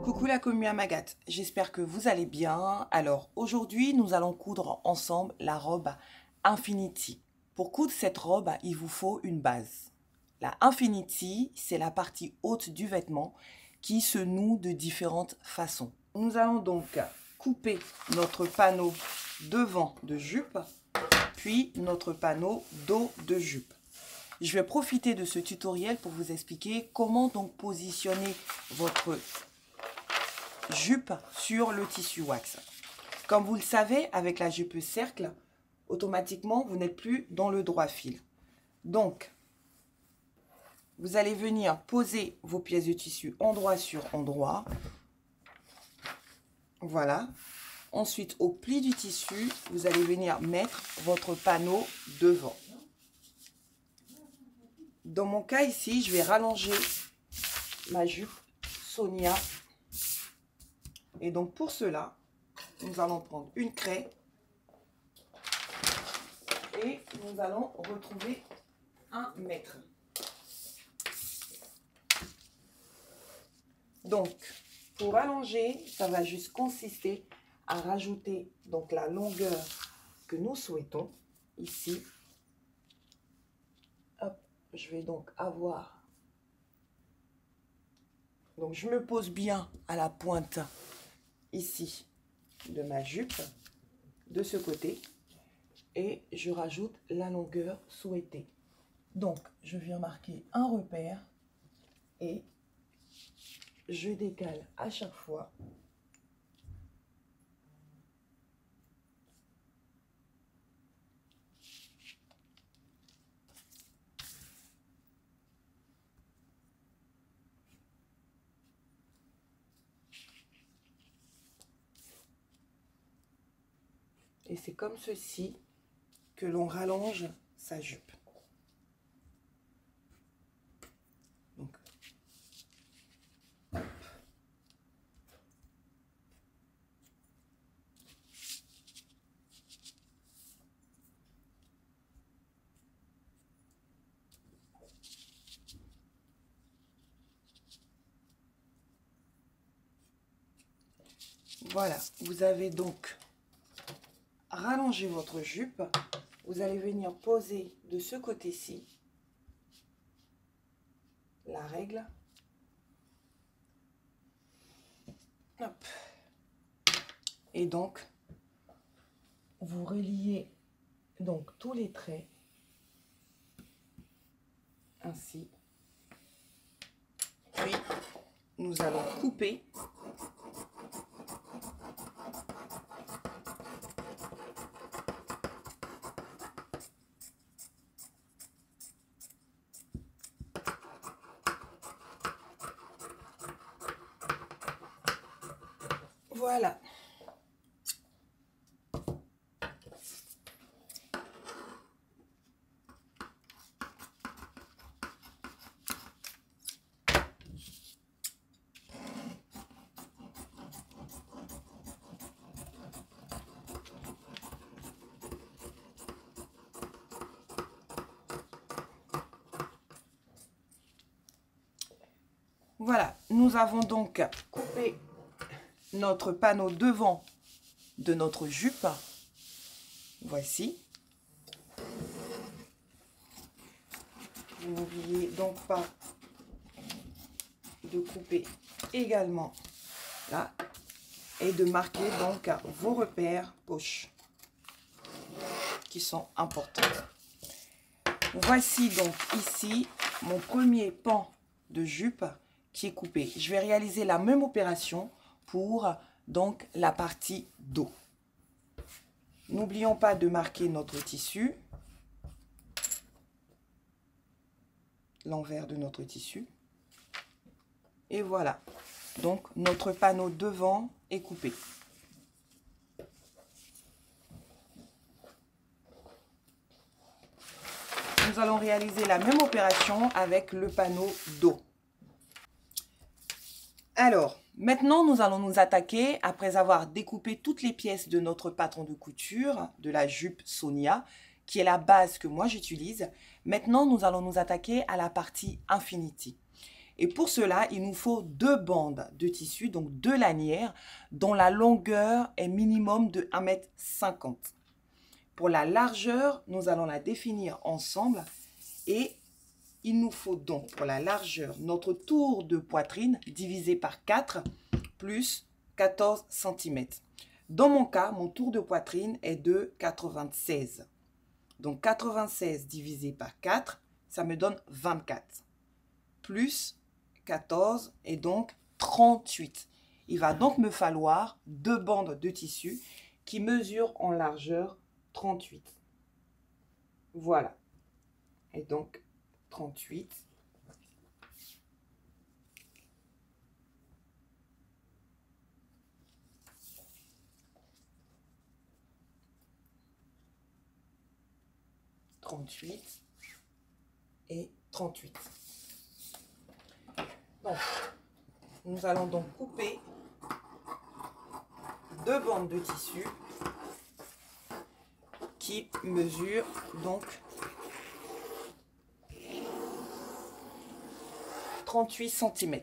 Coucou la commu Amagat, j'espère que vous allez bien. Alors aujourd'hui nous allons coudre ensemble la robe Infinity. Pour coudre cette robe, il vous faut une base. La Infinity, c'est la partie haute du vêtement qui se noue de différentes façons. Nous allons donc couper notre panneau devant de jupe, puis notre panneau dos de jupe. Je vais profiter de ce tutoriel pour vous expliquer comment donc positionner votre jupe sur le tissu wax. Comme vous le savez, avec la jupe cercle, automatiquement, vous n'êtes plus dans le droit fil. Donc, vous allez venir poser vos pièces de tissu endroit sur endroit. Voilà. Ensuite, au pli du tissu, vous allez venir mettre votre panneau devant. Dans mon cas ici, je vais rallonger ma jupe Sonia. Et donc pour cela, nous allons prendre une craie et nous allons retrouver 1 mètre. Donc pour allonger, ça va juste consister à rajouter donc la longueur que nous souhaitons ici. Hop, je vais donc avoir, donc je me pose bien à la pointe ici de ma jupe, de ce côté, et je rajoute la longueur souhaitée. Donc je viens marquer un repère et je décale à chaque fois et c'est comme ceci que l'on rallonge sa jupe. Donc, hop. Voilà, vous avez donc rallongé votre jupe. Vous allez venir poser de ce côté-ci la règle. Hop. Et donc, vous reliez donc tous les traits ainsi. Puis, nous allons couper. Voilà. Voilà, nous avons donc coupé notre panneau devant de notre jupe. Voici. Vous n'oubliez donc pas de couper également là et de marquer donc vos repères poches qui sont importants. Voici donc ici mon premier pan de jupe qui est coupé. Je vais réaliser la même opération pour donc la partie dos. N'oublions pas de marquer notre tissu, l'envers de notre tissu. Et voilà, donc notre panneau devant est coupé. Nous allons réaliser la même opération avec le panneau dos. Alors, maintenant, nous allons nous attaquer, après avoir découpé toutes les pièces de notre patron de couture, de la jupe Sonia, qui est la base que moi j'utilise. Maintenant, nous allons nous attaquer à la partie Infinity. Et pour cela, il nous faut 2 bandes de tissu, donc 2 lanières, dont la longueur est minimum de 1,50 m. Pour la largeur, nous allons la définir ensemble et il nous faut donc pour la largeur notre tour de poitrine divisé par 4 plus 14 cm. Dans mon cas, mon tour de poitrine est de 96. Donc 96 divisé par 4, ça me donne 24. Plus 14 et donc 38. Il va donc me falloir 2 bandes de tissu qui mesurent en largeur 38. Voilà. Et donc 38. Et 38. Donc, nous allons donc couper 2 bandes de tissu qui mesurent donc 38 cm.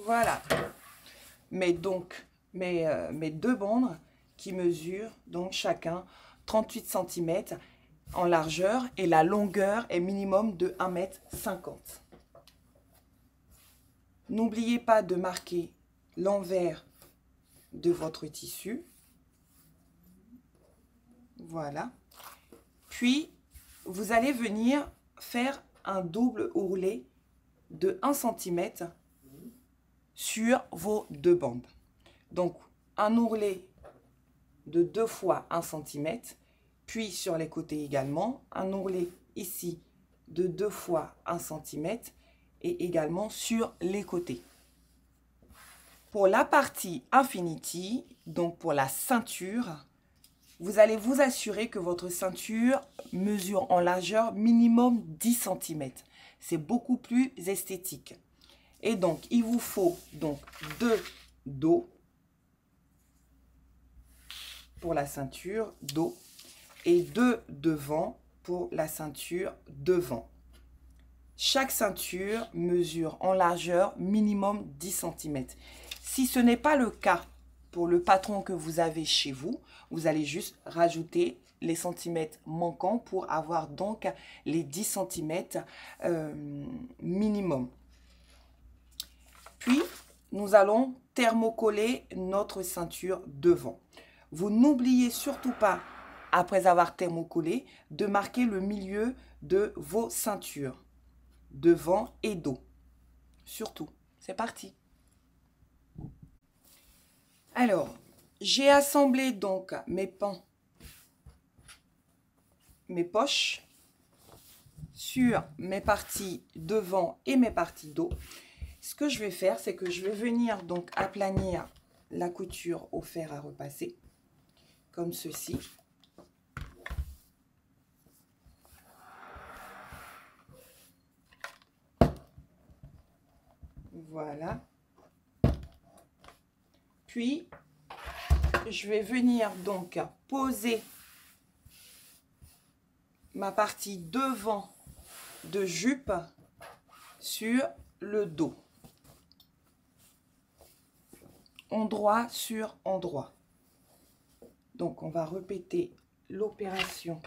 Voilà, mes 2 bandes qui mesurent donc chacun 38 cm en largeur et la longueur est minimum de 1,50 m. N'oubliez pas de marquer l'envers de votre tissu. Voilà. Puis, vous allez venir faire un double ourlet de 1 cm sur vos 2 bandes. Donc, un ourlet de 2 fois 1 cm, puis sur les côtés également, un ourlet ici de 2 fois 1 cm et également sur les côtés. Pour la partie infinity, donc pour la ceinture, vous allez vous assurer que votre ceinture mesure en largeur minimum 10 cm. C'est beaucoup plus esthétique. Et donc, il vous faut donc 2 dos pour la ceinture dos et 2 devant pour la ceinture devant. Chaque ceinture mesure en largeur minimum 10 cm. Si ce n'est pas le cas pour le patron que vous avez chez vous, vous allez juste rajouter les centimètres manquants pour avoir donc les 10 cm minimum. Puis, nous allons thermocoller notre ceinture devant. Vous n'oubliez surtout pas, après avoir thermocollé, de marquer le milieu de vos ceintures, devant et dos. Surtout, c'est parti. Alors, j'ai assemblé donc mes pans, mes poches, sur mes parties devant et mes parties dos. Ce que je vais faire, c'est que je vais venir donc aplanir la couture au fer à repasser, comme ceci. Voilà. Puis, je vais venir donc poser ma partie devant de jupe sur le dos. Endroit sur endroit. Donc, on va répéter l'opération.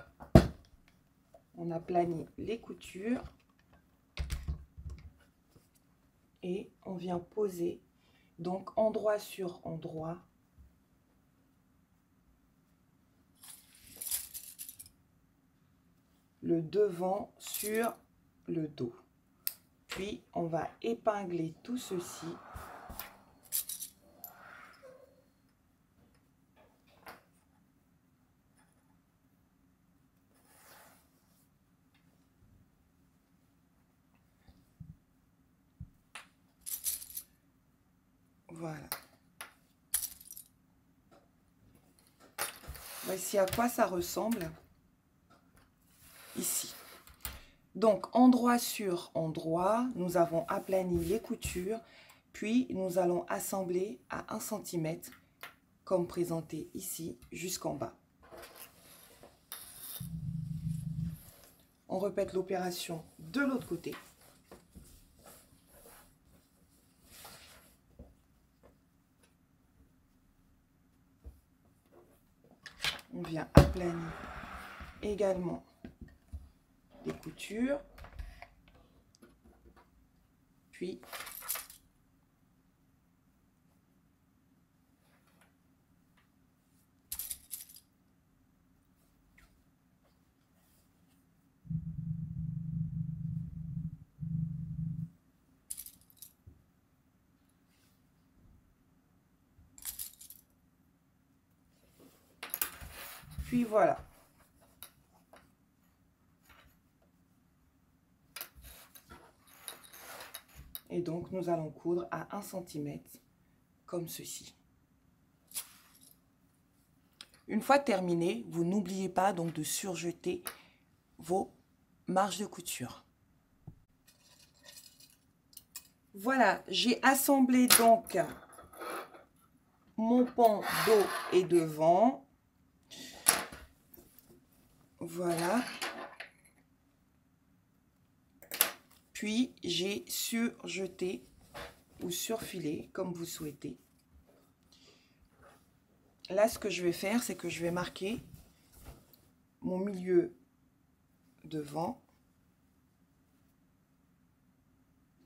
On aplanit les coutures et on vient poser donc endroit sur endroit le devant sur le dos. Puis on va épingler tout ceci. Voilà. Voici à quoi ça ressemble ici. Donc, endroit sur endroit, nous avons aplani les coutures, puis nous allons assembler à 1 cm, comme présenté ici, jusqu'en bas. On répète l'opération de l'autre côté. On vient aplanir également les coutures, puis voilà. Et donc, nous allons coudre à 1 cm, comme ceci. Une fois terminé, vous n'oubliez pas donc de surjeter vos marges de couture. Voilà, j'ai assemblé donc mon pan dos et devant. Voilà. Puis, j'ai surjeté ou surfilé, comme vous souhaitez. Là, ce que je vais faire, c'est que je vais marquer mon milieu devant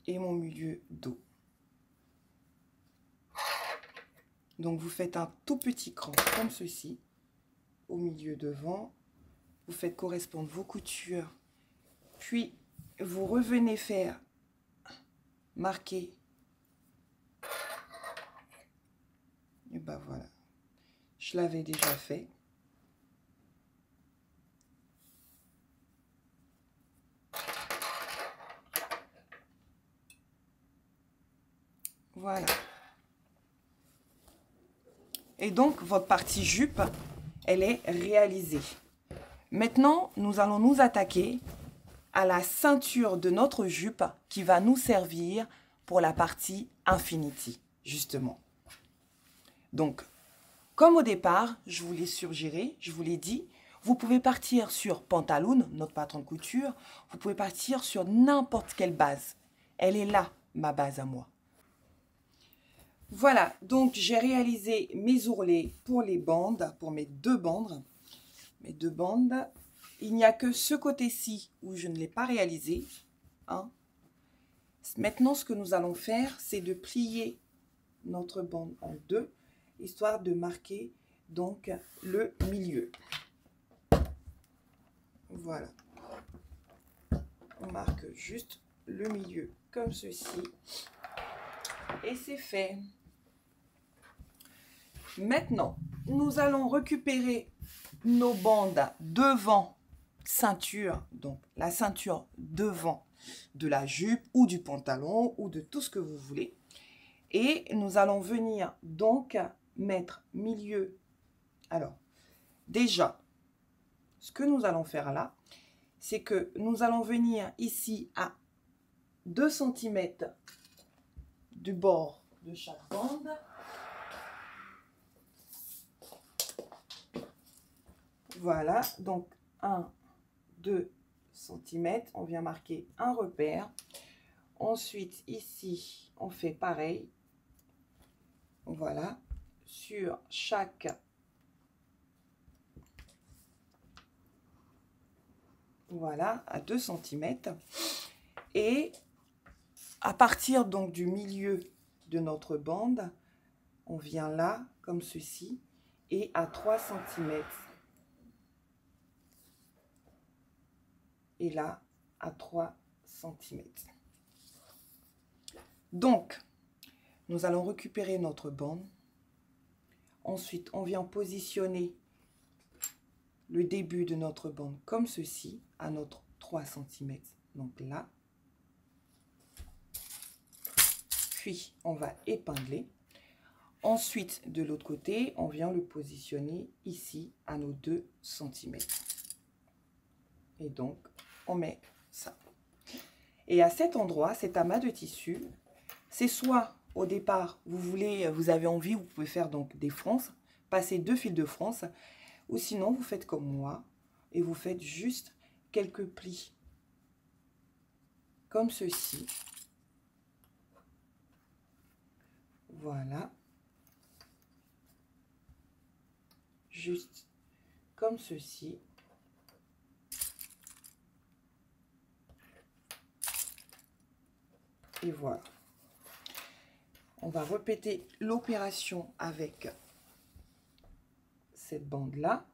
et mon milieu dos. Donc, vous faites un tout petit cran comme ceci au milieu devant. Vous faites correspondre vos coutures. Puis, vous revenez faire marquer. Et ben voilà. Je l'avais déjà fait. Voilà. Et donc, votre partie jupe, elle est réalisée. Maintenant, nous allons nous attaquer à la ceinture de notre jupe qui va nous servir pour la partie infinity, justement. Donc, comme au départ, je vous l'ai suggéré, je vous l'ai dit, vous pouvez partir sur Pantaloon, notre patron de couture, vous pouvez partir sur n'importe quelle base. Elle est là, ma base à moi. Voilà, donc j'ai réalisé mes ourlets pour les bandes, pour mes deux bandes. Mes deux bandes. Il n'y a que ce côté-ci où je ne l'ai pas réalisé. Hein. Maintenant, ce que nous allons faire, c'est de plier notre bande en deux, histoire de marquer donc le milieu. Voilà. On marque juste le milieu comme ceci. Et c'est fait. Maintenant, nous allons récupérer nos bandes devant ceinture, donc la ceinture devant de la jupe ou du pantalon ou de tout ce que vous voulez. Et nous allons venir donc mettre milieu. Alors, déjà, ce que nous allons faire là, c'est que nous allons venir ici à 2 cm du bord de chaque bande. Voilà, donc 1, 2 cm, on vient marquer un repère. Ensuite, ici, on fait pareil. Voilà, sur chaque voilà, à 2 cm. Et à partir donc du milieu de notre bande, on vient là, comme ceci, et à 3 cm. Et là, à 3 cm. Donc, nous allons récupérer notre bande. Ensuite, on vient positionner le début de notre bande comme ceci, à notre 3 cm. Donc là. Puis, on va épingler. Ensuite, de l'autre côté, on vient le positionner ici à nos 2 cm. Et donc, on met ça. Et à cet endroit, cet amas de tissu, c'est soit au départ, vous avez envie, vous pouvez faire donc des fronces, passer 2 fils de fronce, ou sinon vous faites comme moi et vous faites juste quelques plis comme ceci. Voilà. Juste comme ceci. Et voilà. On va répéter l'opération avec cette bande-là.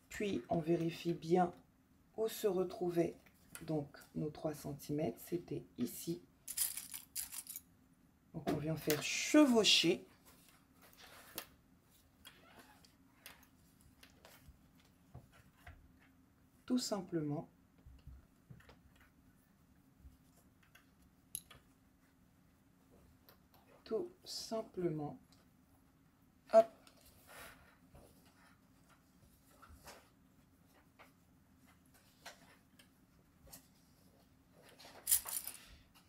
Puis, on vérifie bien où se retrouvaient donc nos 3 cm. C'était ici. Donc, on vient faire chevaucher. Tout simplement. Tout simplement. Hop.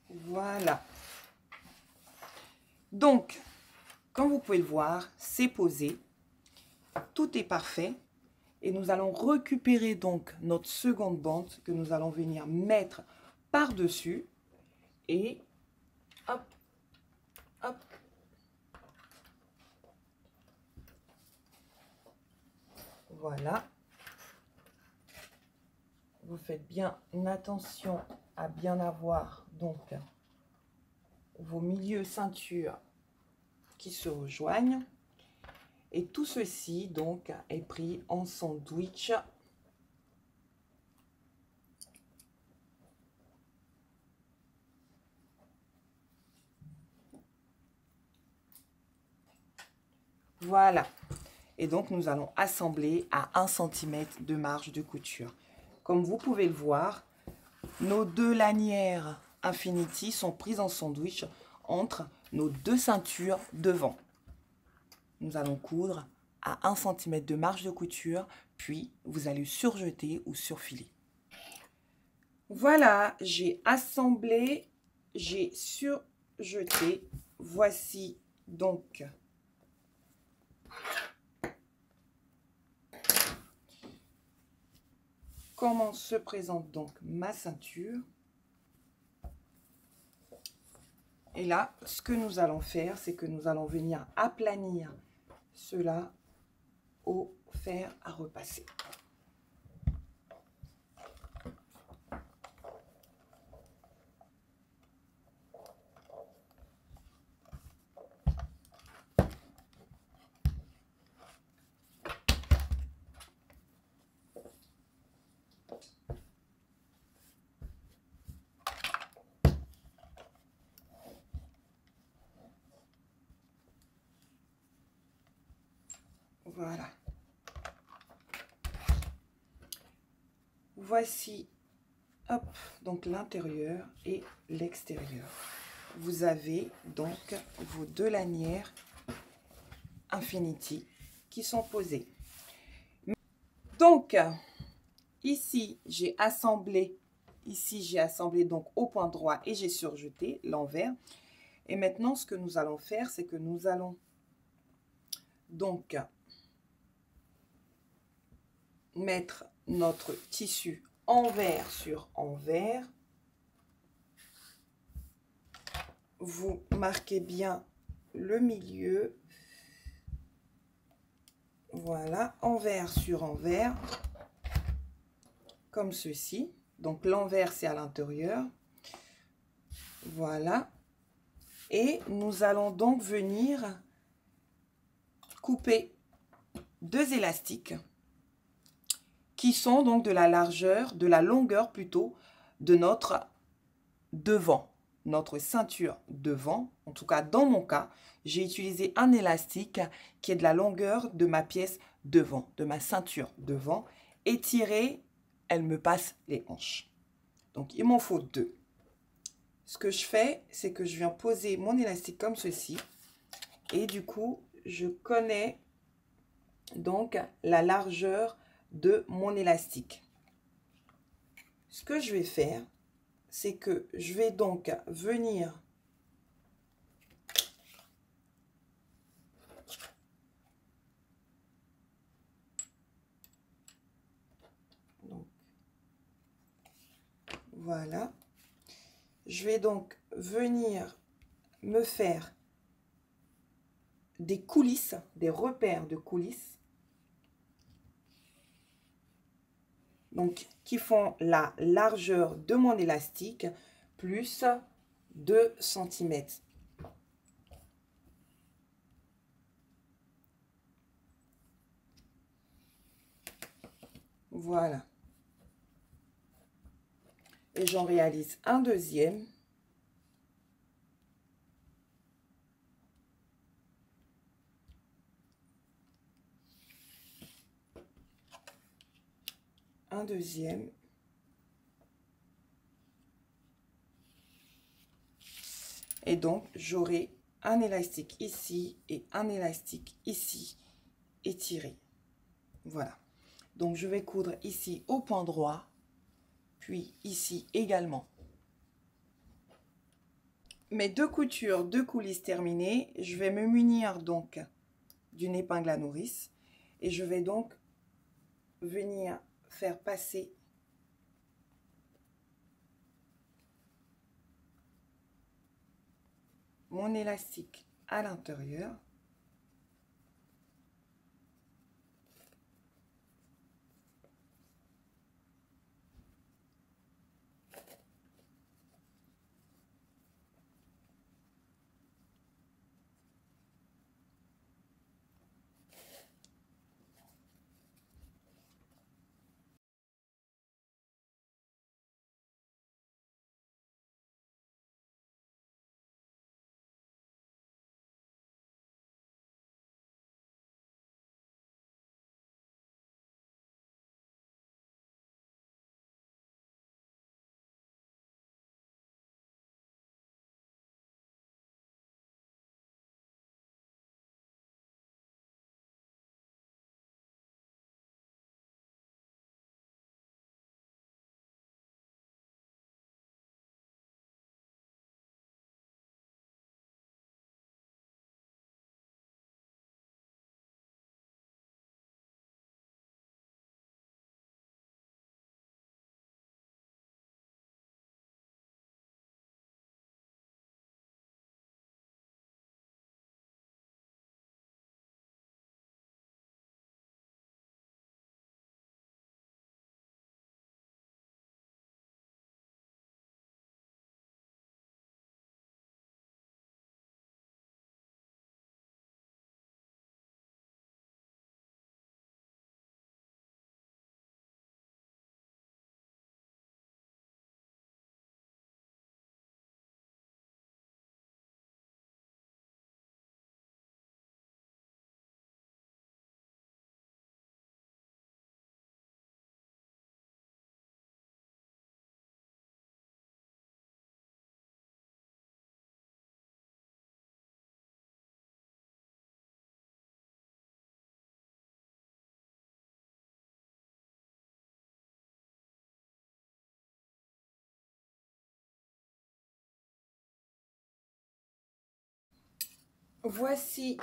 Voilà. Donc, comme vous pouvez le voir, c'est posé. Tout est parfait. Et nous allons récupérer donc notre seconde bande que nous allons venir mettre par-dessus. Et hop, hop. Voilà. Vous faites bien attention à bien avoir donc vos milieux ceintures qui se rejoignent. Et tout ceci donc est pris en sandwich. Voilà. Et donc, nous allons assembler à 1 cm de marge de couture. Comme vous pouvez le voir, nos 2 lanières Infinity sont prises en sandwich entre nos 2 ceintures devant. Nous allons coudre à 1 cm de marge de couture, puis vous allez surjeter ou surfiler. Voilà, j'ai assemblé, j'ai surjeté. Voici donc comment se présente donc ma ceinture. Et là, ce que nous allons faire, c'est que nous allons venir aplanir cela au fer à repasser. Voilà. Voici, hop, donc l'intérieur et l'extérieur. Vous avez donc vos 2 lanières Infinity qui sont posées. Donc, ici, j'ai assemblé donc au point droit et j'ai surjeté l'envers. Et maintenant, ce que nous allons faire, c'est que nous allons donc mettre notre tissu envers sur envers. Vous marquez bien le milieu. Voilà, envers sur envers, comme ceci. Donc l'envers, c'est à l'intérieur. Voilà. Et nous allons donc venir couper 2 élastiques qui sont donc de la longueur plutôt de notre devant, notre ceinture devant. En tout cas, dans mon cas, j'ai utilisé un élastique qui est de la longueur de ma pièce devant, de ma ceinture devant. Étirée, elle me passe les hanches. Donc, il m'en faut 2. ce que je fais, c'est que je viens poser mon élastique comme ceci. Et du coup, je connais donc la largeur de mon élastique. Ce que je vais faire, c'est que je vais donc venir voilà. Je vais donc venir me faire des coulisses, des repères de coulisses. Donc, qui font la largeur de mon élastique plus 2 cm. Voilà. Et j'en réalise un deuxième. Un deuxième. Et donc, j'aurai un élastique ici et un élastique ici étiré. Voilà. Donc, je vais coudre ici au point droit, puis ici également. Mes deux coutures, deux coulisses terminées, je vais me munir donc d'une épingle à nourrice et je vais donc venir faire passer mon élastique à l'intérieur. Voici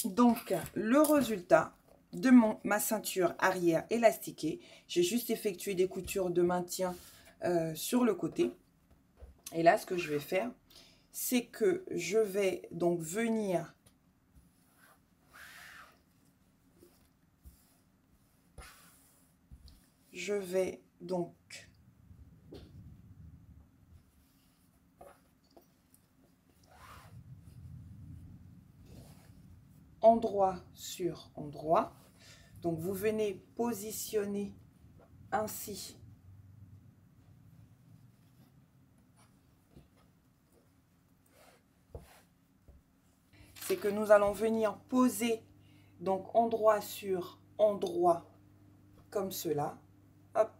donc le résultat de ma ceinture arrière élastiquée. J'ai juste effectué des coutures de maintien sur le côté. Et là, ce que je vais faire, c'est que je vais donc venir endroit sur endroit. Donc, vous venez positionner ainsi c'est que nous allons venir poser donc endroit sur endroit comme cela. Hop.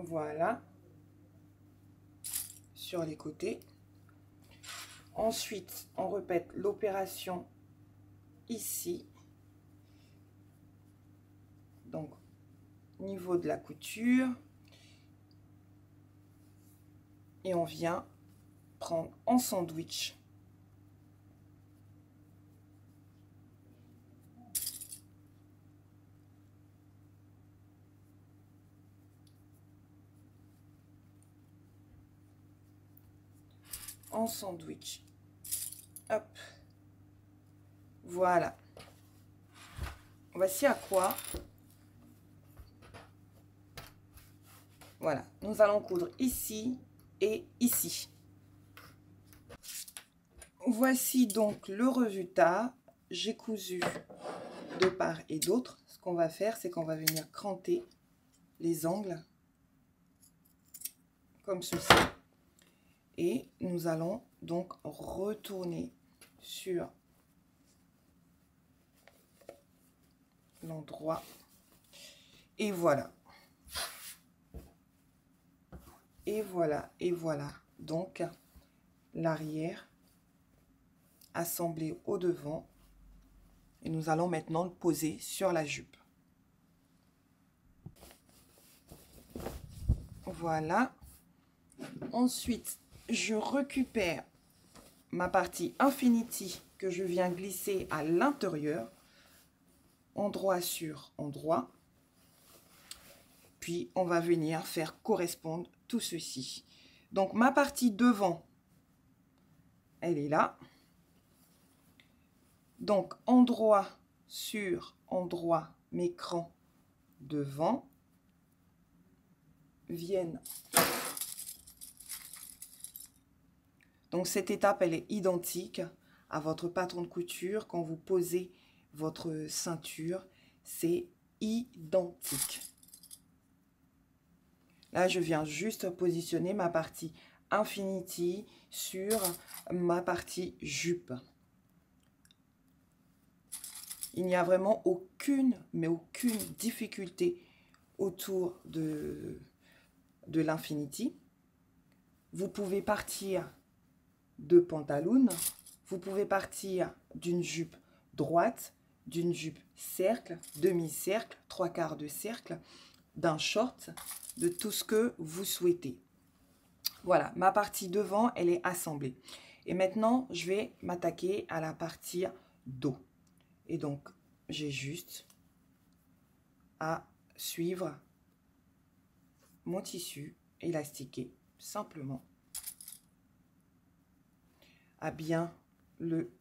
Voilà. Sur les côtés. Ensuite, on répète l'opération ici. Donc, niveau de la couture. Et on vient prendre en sandwich. En sandwich. Hop. Voilà. Voici à quoi. Voilà. Nous allons coudre ici et ici. Voici donc le résultat. J'ai cousu de part et d'autre. Ce qu'on va faire, c'est qu'on va venir cranter les angles comme ceci. Et nous allons donc retourner sur l'endroit. Et voilà. Et voilà, et voilà. Donc, l'arrière assemblé au devant. Et nous allons maintenant le poser sur la jupe. Voilà. Ensuite, je récupère ma partie Infinity que je viens glisser à l'intérieur, endroit sur endroit. Puis, on va venir faire correspondre tout ceci. Donc, ma partie devant, elle est là. Donc, endroit sur endroit, mes crans devant viennent. Donc, cette étape, elle est identique à votre patron de couture. Quand vous posez votre ceinture, c'est identique. Là, je viens juste positionner ma partie Infinity sur ma partie jupe. Il n'y a vraiment aucune difficulté autour de l'Infinity. Vous pouvez partir de pantaloon, vous pouvez partir d'une jupe droite, d'une jupe cercle, demi-cercle, trois quarts de cercle, d'un short, de tout ce que vous souhaitez. Voilà, ma partie devant, elle est assemblée. Et maintenant, je vais m'attaquer à la partie dos. Et donc, j'ai juste à suivre mon tissu élastiqué, simplement, à bien le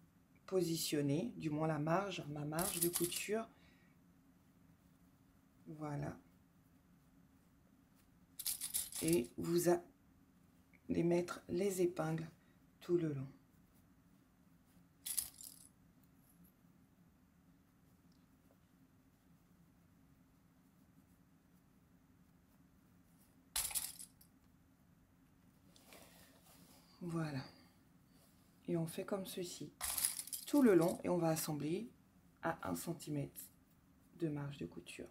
positionner, du moins la marge, ma marge de couture. Voilà. Et vous allez mettre les épingles tout le long. Voilà. Et on fait comme ceci tout le long et on va assembler à 1 cm de marge de couture.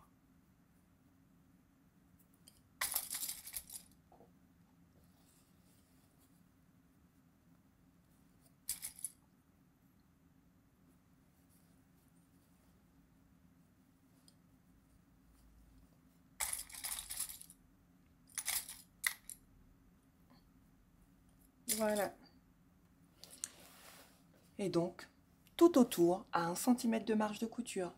Voilà. Et donc, tout autour à 1 cm de marge de couture.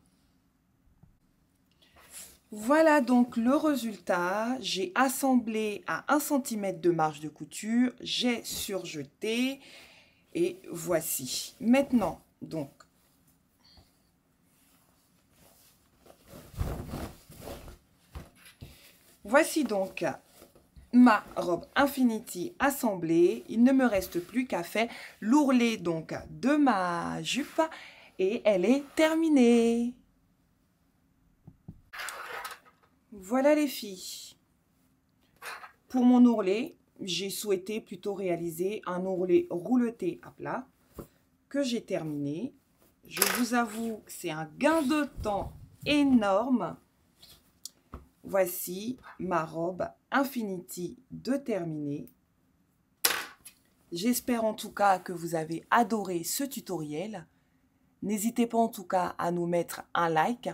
Voilà donc le résultat. J'ai assemblé à 1 cm de marge de couture, j'ai surjeté et voici. Maintenant, donc, voici donc ma robe Infinity assemblée. Il ne me reste plus qu'à faire l'ourlet donc de ma jupe et elle est terminée. Voilà les filles. Pour mon ourlet, j'ai souhaité plutôt réaliser un ourlet rouleté à plat que j'ai terminé. Je vous avoue que c'est un gain de temps énorme. voici ma robe Infinity de terminée. J'espère en tout cas que vous avez adoré ce tutoriel. N'hésitez pas en tout cas à nous mettre un like,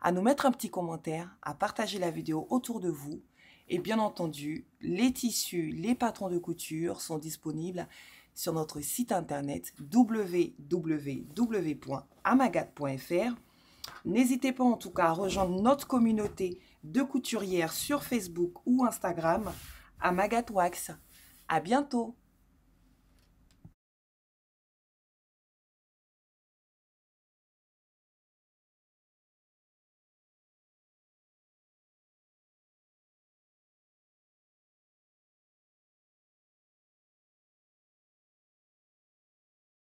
à nous mettre un petit commentaire, à partager la vidéo autour de vous. Et bien entendu, les tissus, les patrons de couture sont disponibles sur notre site internet www.amagat.fr. N'hésitez pas en tout cas à rejoindre notre communauté de couturières sur Facebook ou Instagram, Amagat Wax. À bientôt!